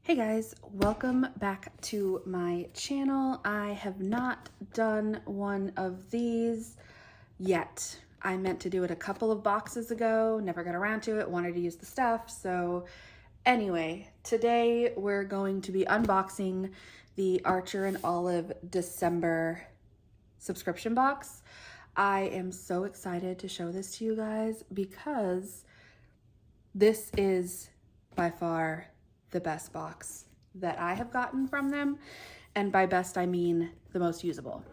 Hey guys, welcome back to my channel. I have not done one of these yet. I meant to do it a couple of boxes ago, never got around to it, wanted to use the stuff. So anyway, today we're going to be unboxing the Archer and Olive December subscription box. I am so excited to show this to you guys because this is by far the best box that I have gotten from them. And by best, I mean the most usable.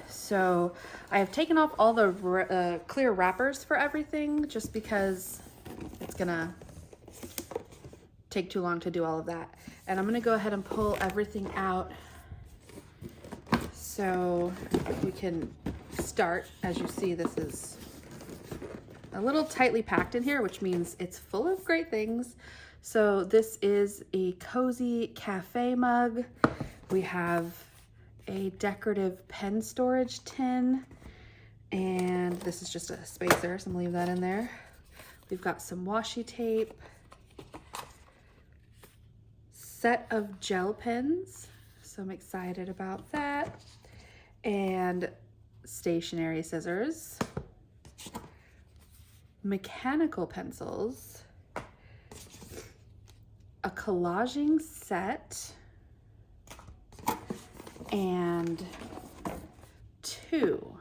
So I have taken off all the clear wrappers for everything just because it's gonna take too long to do all of that. And I'm gonna go ahead and pull everything out so we can start. As you see, this is a little tightly packed in here, which means it's full of great things. So this is a cozy cafe mug. We have a decorative pen storage tin, and this is just a spacer, so I'm gonna leave that in there. We've got some washi tape, set of gel pens, so I'm excited about that, and stationery scissors, mechanical pencils, a collaging set, and two,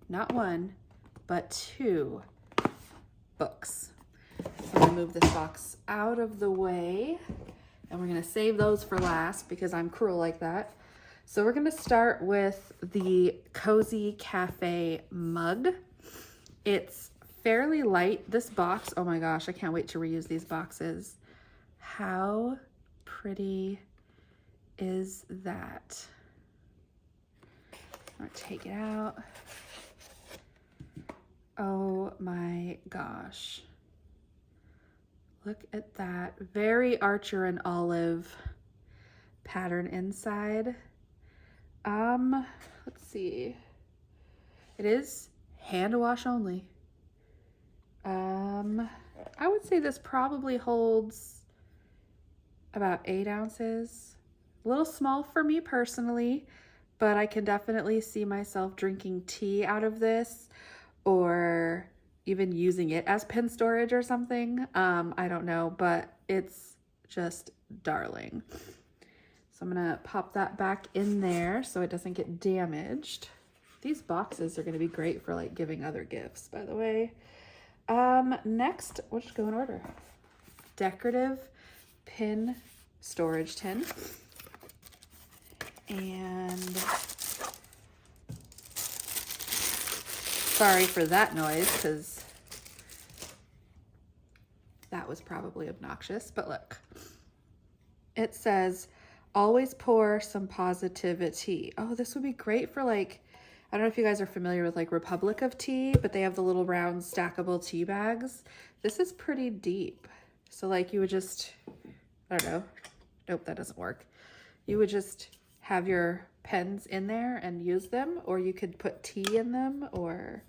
not one, but two books. So I'm gonna move this box out of the way, and we're gonna save those for last because I'm cruel like that. So we're gonna start with the Cozy Cafe mug. It's fairly light, this box. Oh my gosh, I can't wait to reuse these boxes. How pretty is that? I'm gonna take it out. Oh my gosh. Look at that. Very Archer and Olive pattern inside. Let's see. It is hand wash only. I would say this probably holds about 8 ounces. A little small for me personally, but I can definitely see myself drinking tea out of this or even using it as pen storage or something. I don't know, but it's just darling. So I'm gonna pop that back in there so it doesn't get damaged. These boxes are gonna be great for like giving other gifts, by the way. Next, we'll just go in order. Decorative pin storage tin. And sorry for that noise because that was probably obnoxious, but look. It says, always pour some positivity. Oh, this would be great for like, I don't know if you guys are familiar with like Republic of Tea, but they have the little round stackable tea bags. This is pretty deep. So like you would just, I don't know. Nope, that doesn't work. You would just have your pens in there and use them, or you could put tea in them or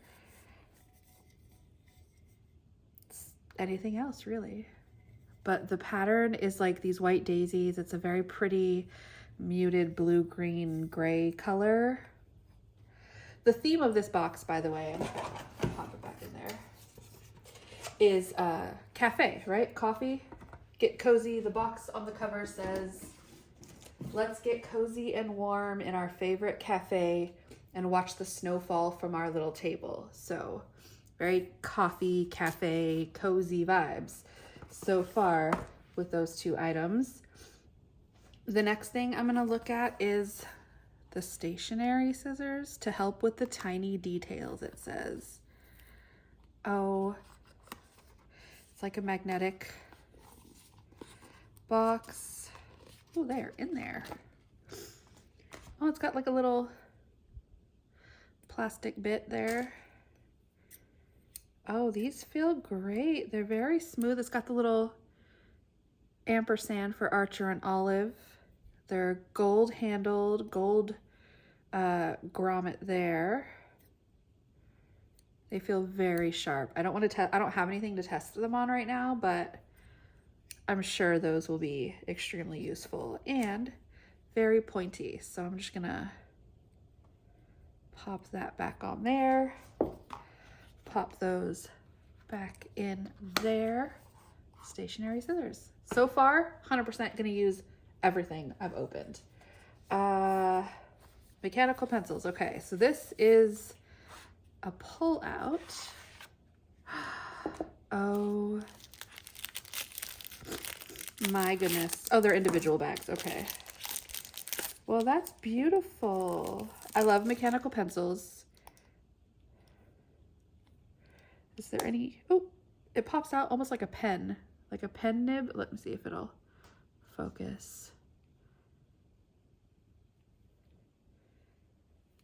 anything else really. But the pattern is like these white daisies. It's a very pretty muted blue, green, gray color. The theme of this box, by the way, I'll pop it back in there, is cafe, right? Coffee, get cozy. The box on the cover says, let's get cozy and warm in our favorite cafe and watch the snowfall from our little table. So very coffee, cafe, cozy vibes so far with those two items. The next thing I'm gonna look at is the stationery scissors to help with the tiny details, it says. Oh, it's like a magnetic box. Oh, they're in there. Oh, it's got like a little plastic bit there. Oh, these feel great. They're very smooth. It's got the little ampersand for Archer and Olive. They're gold handled, gold grommet there. They feel very sharp. I don't have anything to test them on right now, but I'm sure those will be extremely useful and very pointy. So I'm just gonna pop that back on there. Pop those back in there. Stationary scissors. So far, 100% gonna use everything I've opened. Mechanical pencils. Okay, so this is a pull out. Oh my goodness. Oh, they're individual bags. Okay. Well, that's beautiful. I love mechanical pencils. Is there any, oh, it pops out almost like a pen nib. Let me see if it'll focus.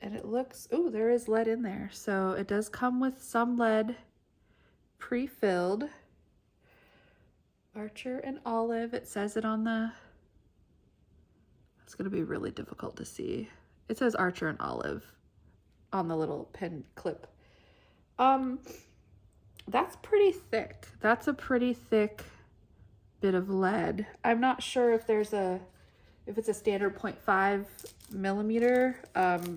And it looks, oh, there is lead in there. So it does come with some lead pre-filled. Archer and Olive, it says it on the, it's gonna be really difficult to see. It says Archer and Olive on the little pen clip. That's pretty thick. That's a pretty thick bit of lead. I'm not sure if there's a, if it's a standard 0.5 millimeter that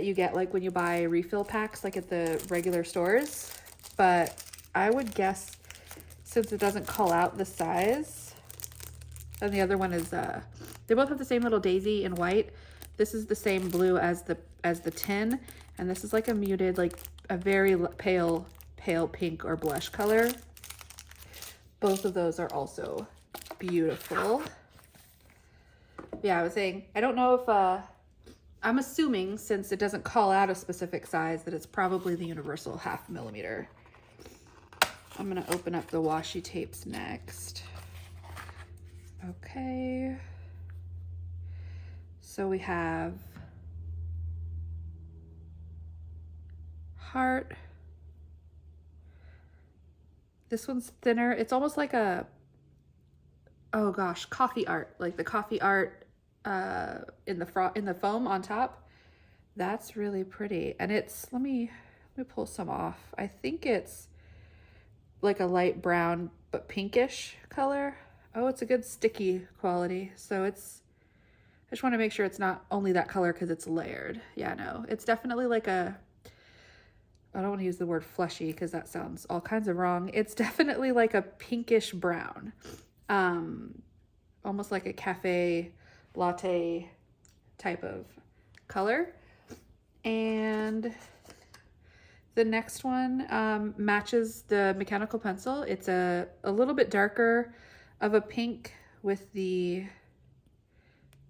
you get like when you buy refill packs like at the regular stores, but I would guess, since it doesn't call out the size, and the other one is they both have the same little daisy in white. This is the same blue as the tin, and this is like a muted, like a very pale pink or blush color. Both of those are also beautiful. Yeah, I was saying, I don't know if I'm assuming, since it doesn't call out a specific size, that it's probably the universal 0.5 millimeter. I'm gonna open up the washi tapes next. Okay. So we have heart. This one's thinner. It's almost like a, oh gosh, coffee art, like the coffee art in the foam on top. That's really pretty. And it's, let me pull some off. I think it's like a light brown but pinkish color. Oh, it's a good sticky quality. So it's, I just want to make sure it's not only that color because it's layered. Yeah, no, it's definitely like a, I don't want to use the word fleshy because that sounds all kinds of wrong. It's definitely like a pinkish brown, almost like a cafe latte type of color. And the next one matches the mechanical pencil. It's a little bit darker of a pink with the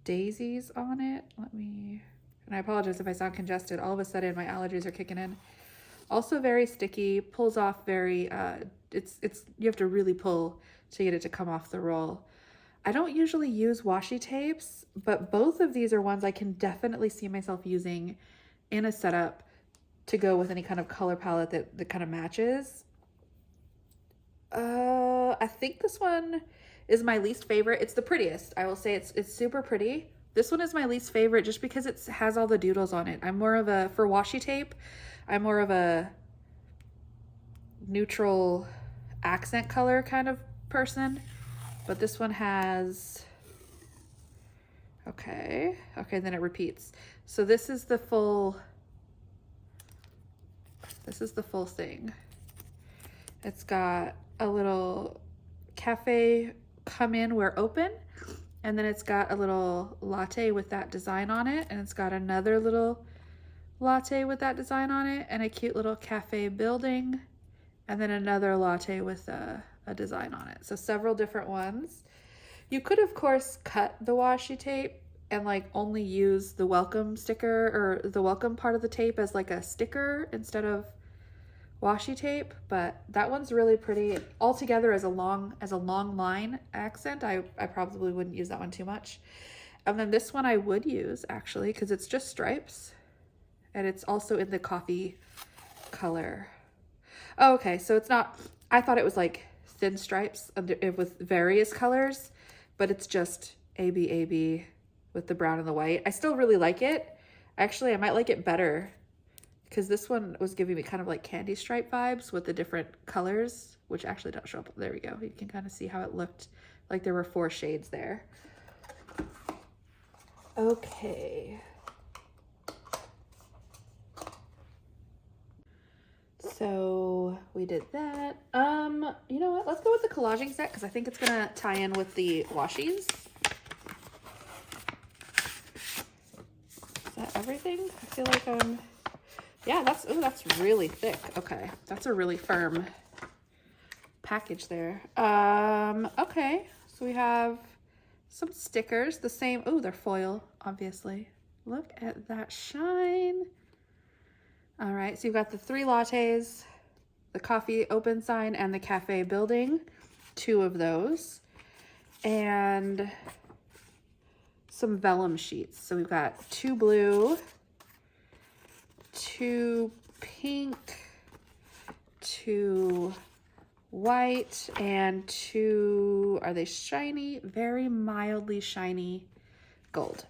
daisies on it. And I apologize if I sound congested. All of a sudden my allergies are kicking in. Also very sticky, pulls off very, you have to really pull to get it to come off the roll. I don't usually use washi tapes, but both of these are ones I can definitely see myself using in a setup to go with any kind of color palette that kind of matches. I think this one is my least favorite. It's the prettiest. I will say it's super pretty. This one is my least favorite just because it has all the doodles on it. I'm more of a, for washi tape, I'm more of a neutral accent color kind of person. But this one has, okay, then it repeats. So this is the full thing. It's got a little cafe come in where open, and then it's got a little latte with that design on it, and it's got another little latte with that design on it, and a cute little cafe building, and then another latte with a design on it. So several different ones. You could of course cut the washi tape and like only use the welcome sticker or the welcome part of the tape as like a sticker instead of washi tape, but that one's really pretty. Altogether as a long line accent, I probably wouldn't use that one too much. And then this one I would use actually because it's just stripes and it's also in the coffee color. Oh, okay, so it's not, I thought it was like thin stripes with various colors, but it's just AB with the brown and the white. I still really like it. Actually, I might like it better because this one was giving me kind of like candy stripe vibes with the different colors which actually don't show up. There we go. You can kind of see how it looked like there were 4 shades there. Okay. So we did that. You know what? Let's go with the collaging set because I think it's gonna tie in with the washies. Is that everything? I feel like yeah, that's really thick. Okay, that's a really firm package there. Okay, so we have some stickers, the same. Oh, they're foil, obviously. Look at that shine. All right, so you've got the 3 lattes, the coffee open sign, and the cafe building, 2 of those, and some vellum sheets. So we've got 2 blue, 2 pink, 2 white, and 2, are they shiny? Very mildly shiny gold.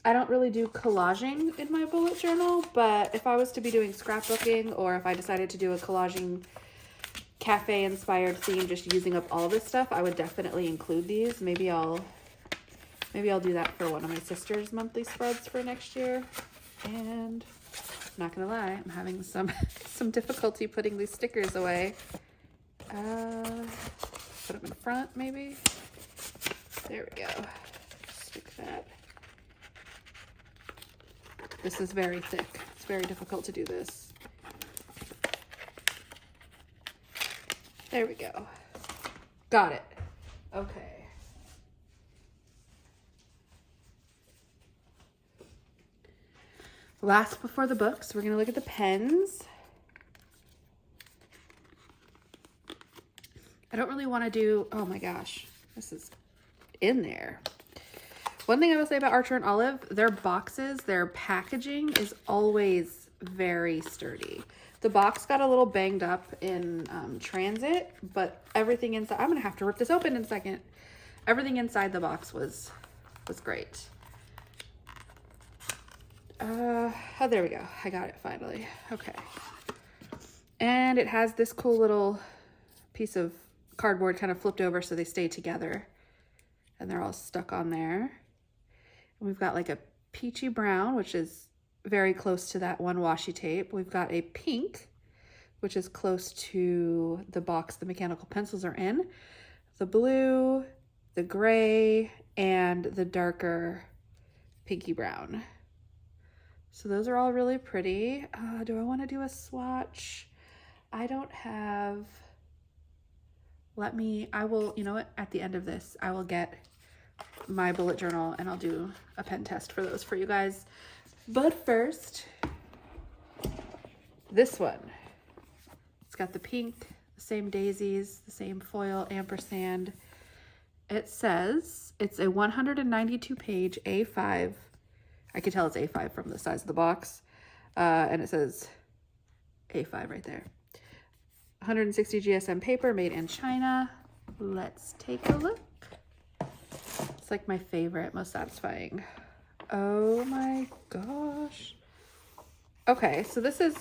I don't really do collaging in my bullet journal, but if I was to be doing scrapbooking, or if I decided to do a collaging cafe inspired theme, just using up all this stuff, I would definitely include these. Maybe I'll do that for one of my sister's monthly spreads for next year. And I'm not gonna lie, I'm having some difficulty putting these stickers away. Put them in front, maybe. There we go. Stick that. This is very thick. It's very difficult to do this. There we go. Got it. Okay. Last before the books, we're going to look at the pens. I don't really want to do, oh my gosh, this is in there. One thing I will say about Archer and Olive, their boxes, their packaging is always very sturdy. The box got a little banged up in transit, but everything inside, I'm gonna have to rip this open in a second. Everything inside the box was great. Oh, there we go. I got it finally. Okay. And it has this cool little piece of cardboard kind of flipped over so they stay together. And they're all stuck on there. And we've got like a peachy brown, which is very close to that one washi tape. We've got a pink, which is close to the box the mechanical pencils are in. The blue, the gray, and the darker pinky brown. So those are all really pretty. Do I want to do a swatch? I don't have, I will, you know what? At the end of this, I will get my bullet journal and I'll do a pen test for those for you guys. But first, this one. It's got the pink, the same daisies, the same foil ampersand. It says it's a 192 page A5. I can tell it's A5 from the size of the box. And it says A5 right there. 160 GSM paper made in China. Let's take a look. It's like my favorite, most satisfying. Oh my gosh. Okay, so this is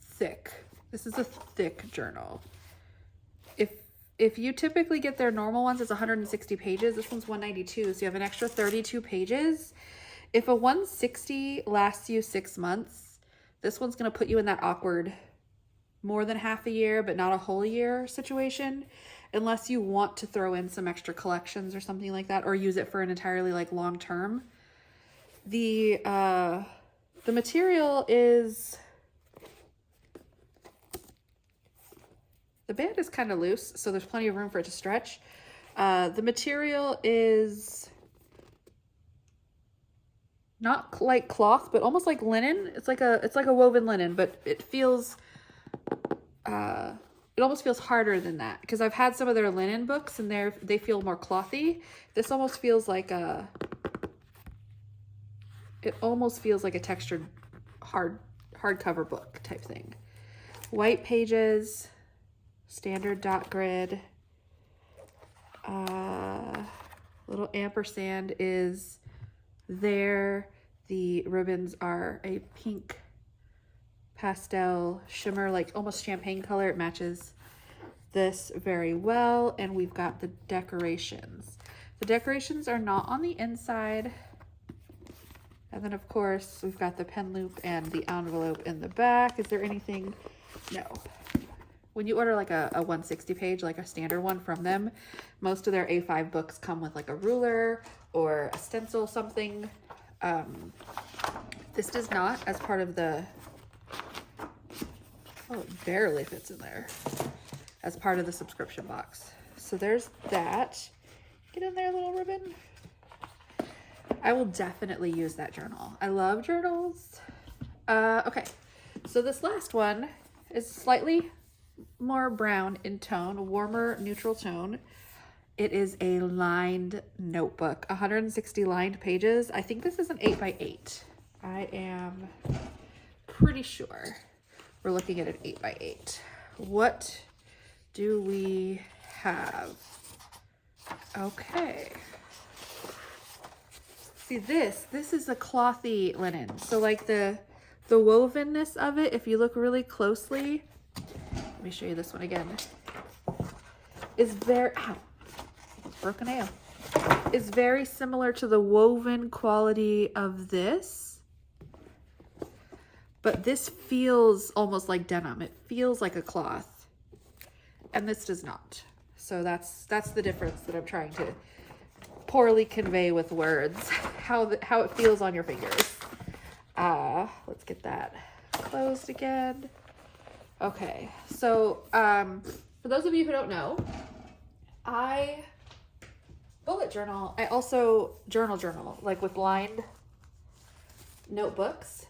thick. This is a thick journal. If you typically get their normal ones, it's 160 pages. This one's 192, so you have an extra 32 pages. If a 160 lasts you 6 months, this one's gonna put you in that awkward more than half a year, but not a whole year situation, unless you want to throw in some extra collections or something like that, or use it for an entirely like long term. The material is, the band is kind of loose, so there's plenty of room for it to stretch. The material is not like cloth, but almost like linen. It's like a woven linen, but it feels, it almost feels harder than that, because I've had some of their linen books and they feel more clothy. This almost feels like it almost feels like a textured hardcover book type thing. White pages, standard dot grid. Little ampersand is there. The ribbons are a pink pastel shimmer, like almost champagne color. It matches this very well. And we've got the decorations. The decorations are not on the inside. And then of course we've got the pen loop and the envelope in the back. Is there anything? No. When you order like a 160 page, like a standard one from them, most of their A5 books come with like a ruler or a stencil, something. This does not, as part of the, oh, it barely fits in there, as part of the subscription box. So there's that. Get in there, little ribbon. I will definitely use that journal. I love journals. Okay, so this last one is slightly more brown in tone, warmer neutral tone. It is a lined notebook, 160 lined pages. I think this is an 8x8. I am pretty sure we're looking at an 8x8. What do we have? Okay. See, this is a clothy linen. So like the wovenness of it, if you look really closely, let me show you this one again, is very, ow, broken nail, is very similar to the woven quality of this. But this feels almost like denim. It feels like a cloth, and this does not. So that's the difference that I'm trying to poorly convey with words, how it feels on your fingers. Let's get that closed again. Okay, so for those of you who don't know, I bullet journal. I also journal like with lined notebooks.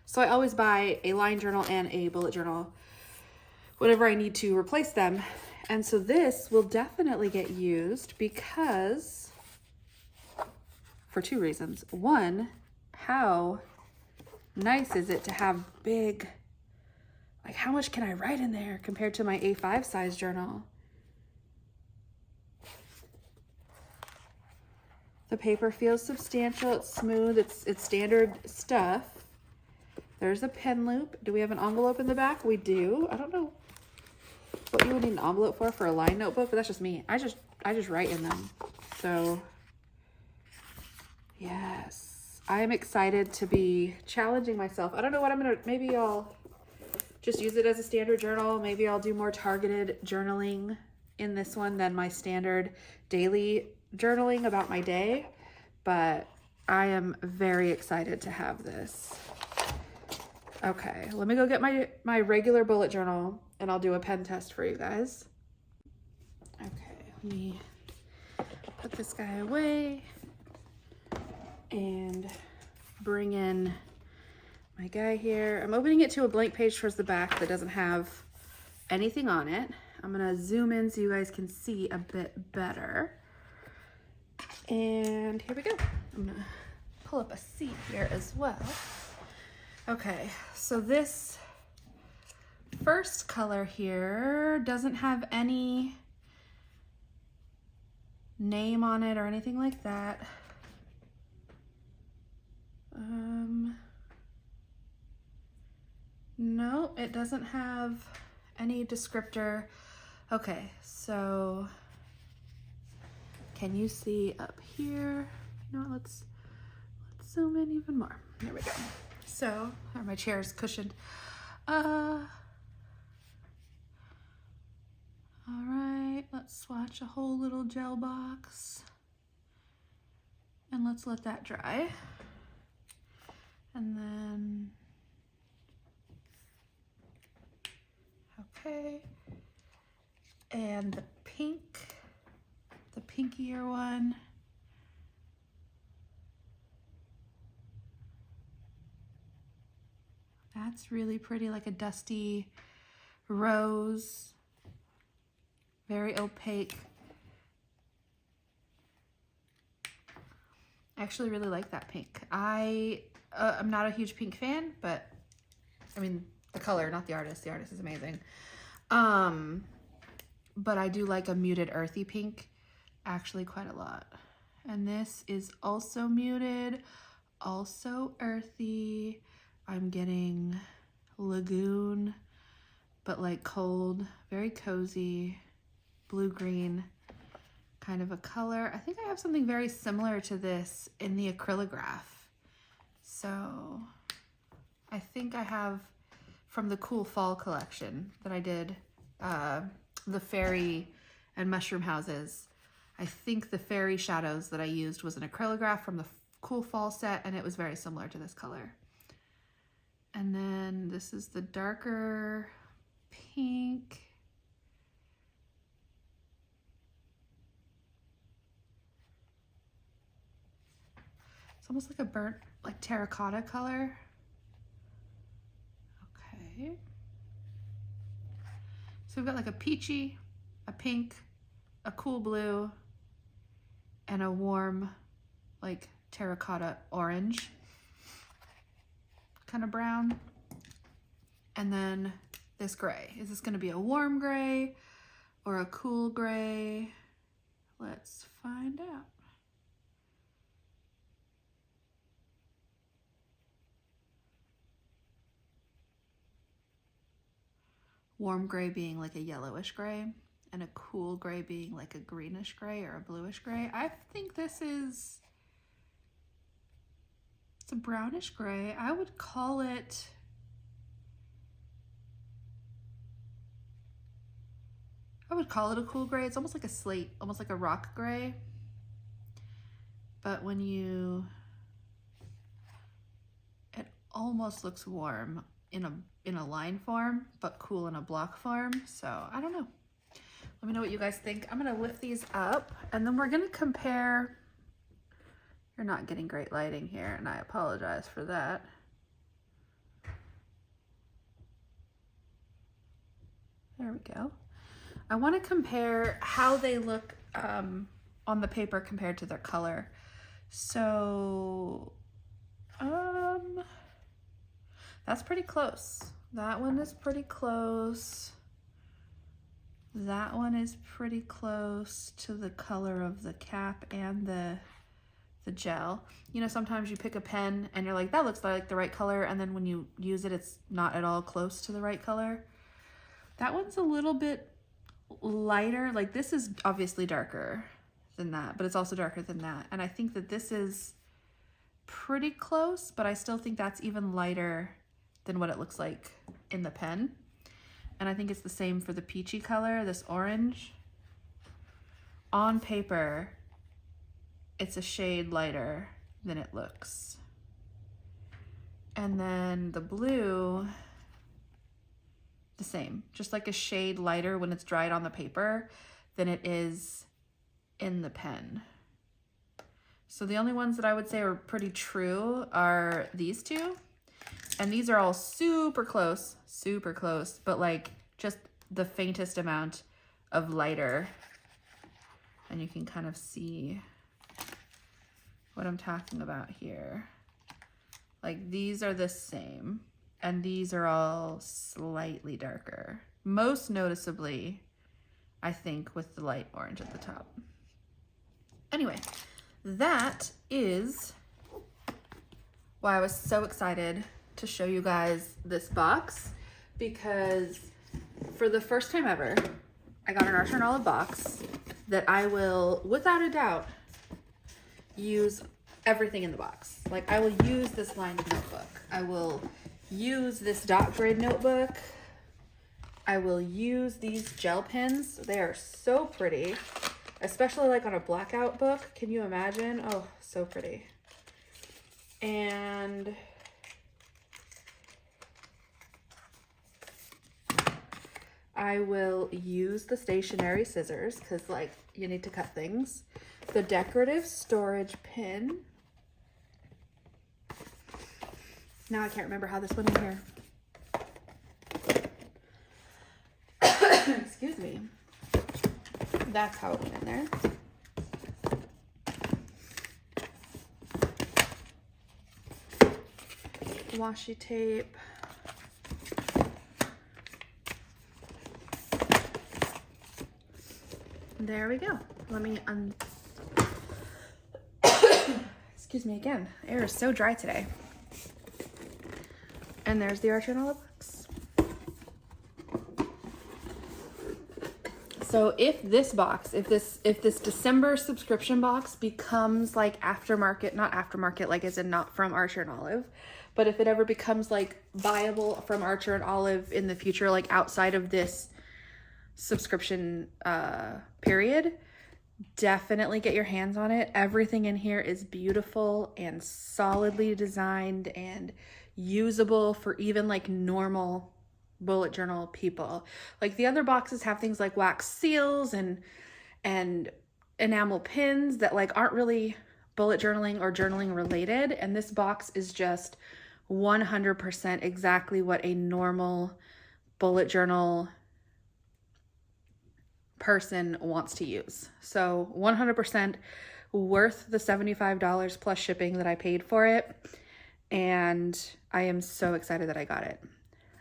So I always buy a lined journal and a bullet journal whenever I need to replace them. And so this will definitely get used because, for two reasons. One, how nice is it to have big, like how much can I write in there compared to my A5 size journal? The paper feels substantial, it's smooth, it's standard stuff. There's a pen loop. Do we have an envelope in the back? We do. I don't know what you would need an envelope for a lined notebook, but that's just me. I just write in them. So yes, I am excited to be challenging myself. I don't know what I'm gonna, maybe I'll just use it as a standard journal. Maybe I'll do more targeted journaling in this one than my standard daily journaling about my day, but I am very excited to have this. Okay, let me go get my regular bullet journal and I'll do a pen test for you guys. Okay, let me put this guy away and bring in my guy here. I'm opening it to a blank page towards the back that doesn't have anything on it. I'm gonna zoom in so you guys can see a bit better. And here we go. I'm gonna pull up a seat here as well. Okay, so this first color here doesn't have any name on it or anything like that. No, it doesn't have any descriptor. Okay, so can you see up here? You know what, let's zoom in even more. There we go. So, my chair is cushioned. All right, let's swatch a whole little gel box and let's let that dry. And then, okay. And the pink, the pinkier one. That's really pretty, like a dusty rose, very opaque. I actually really like that pink. I'm not a huge pink fan, but I mean, the color, not the artist. The artist is amazing. But I do like a muted earthy pink actually quite a lot. And this is also muted, also earthy, I'm getting lagoon, but like cold, very cozy, blue-green kind of a color. I think I have something very similar to this in the acrylograph. So I think I have from the Cool Fall collection that I did, the fairy and mushroom houses. I think the fairy shadows that I used was an acrylograph from the Cool Fall set, and it was very similar to this color. And then this is the darker pink. It's almost like a burnt, like terracotta color. Okay. So we've got like a peachy, a pink, a cool blue, and a warm, like terracotta orange kind of brown. And then this gray. Is this going to be a warm gray or a cool gray? Let's find out. Warm gray being like a yellowish gray, and a cool gray being like a greenish gray or a bluish gray. I think this is, it's a brownish gray. I would call it, a cool gray. It's almost like a slate, almost like a rock gray. But when you, it almost looks warm in a line form, but cool in a block form. So I don't know. Let me know what you guys think. I'm gonna lift these up and then we're gonna compare. You're not getting great lighting here, and I apologize for that. There we go. I wanna compare how they look on the paper compared to their color. So, that's pretty close. That one is pretty close. That one is pretty close to the color of the cap and the gel. You know, sometimes you pick a pen and you're like, that looks like the right color, and then when you use it, it's not at all close to the right color. That one's a little bit lighter. Like, this is obviously darker than that, but it's also darker than that. And I think that this is pretty close, but I still think that's even lighter than what it looks like in the pen. And I think it's the same for the peachy color, this orange. On paper, it's a shade lighter than it looks. And then the blue, the same, just like a shade lighter when it's dried on the paper than it is in the pen. So the only ones that I would say are pretty true are these two. And these are all super close, but like just the faintest amount of lighter. And you can kind of see what I'm talking about here. Like, these are the same, and these are all slightly darker. Most noticeably, I think, with the light orange at the top. Anyway, that is why I was so excited to show you guys this box, because for the first time ever, I got an Archer and Olive box that I will, without a doubt, use everything in the box. Like, I will use this lined notebook. I will use this dot grid notebook. I will use these gel pens. They are so pretty, especially like on a blackout book. Can you imagine? Oh, so pretty. And I will use the stationary scissors because, like, you need to cut things. The decorative storage pin. Now I can't remember how this went in here. Excuse me. That's how it went in there. Washi tape. There we go. Let me excuse me again. Air is so dry today. And there's the Archer and Olive box. So if this box, if this December subscription box becomes like aftermarket, not aftermarket, like as in not from Archer and Olive, but if it ever becomes like viable from Archer and Olive in the future, like outside of this subscription period, definitely get your hands on it. Everything in here is beautiful and solidly designed and usable for even like normal bullet journal people. Like the other boxes have things like wax seals and enamel pins that like aren't really bullet journaling or journaling related, and this box is just 100% exactly what a normal bullet journal person wants to use. So 100% worth the $75 plus shipping that I paid for it, and I am so excited that I got it.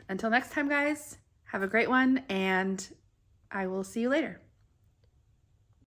Until next time, guys, have a great one, and I will see you later.